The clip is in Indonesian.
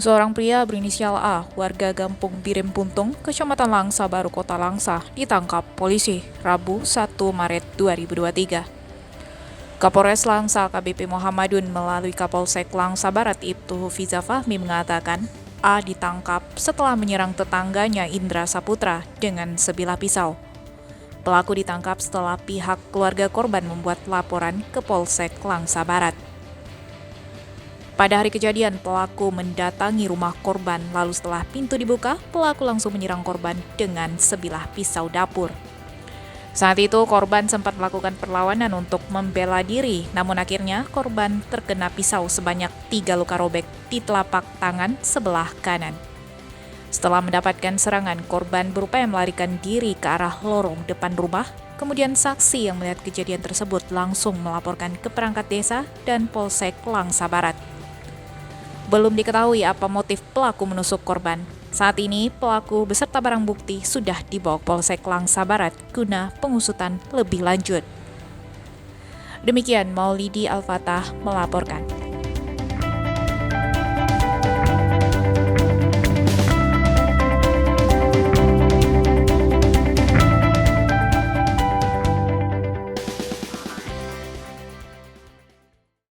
Seorang pria berinisial A, warga Gampung Birim Puntung, Kecamatan Langsa Baru, Kota Langsa, ditangkap polisi Rabu 1 Maret 2023. Kapolres Langsa AKBP Muhammadun melalui Kapolsek Langsa Barat Ibtu Hufiza Fahmi mengatakan, A ditangkap setelah menyerang tetangganya Indra Saputra dengan sebilah pisau. Pelaku ditangkap setelah pihak keluarga korban membuat laporan ke Polsek Langsa Barat. Pada hari kejadian, pelaku mendatangi rumah korban, lalu setelah pintu dibuka, pelaku langsung menyerang korban dengan sebilah pisau dapur. Saat itu, korban sempat melakukan perlawanan untuk membela diri, namun akhirnya korban terkena pisau sebanyak 3 luka robek di telapak tangan sebelah kanan. Setelah mendapatkan serangan, korban berupaya melarikan diri ke arah lorong depan rumah. Kemudian saksi yang melihat kejadian tersebut langsung melaporkan ke perangkat desa dan Polsek Langsa Barat. Belum diketahui apa motif pelaku menusuk korban. Saat ini, pelaku beserta barang bukti sudah dibawa Polsek Langsa Barat guna pengusutan lebih lanjut. Demikian Maulidi Al-Fatah melaporkan.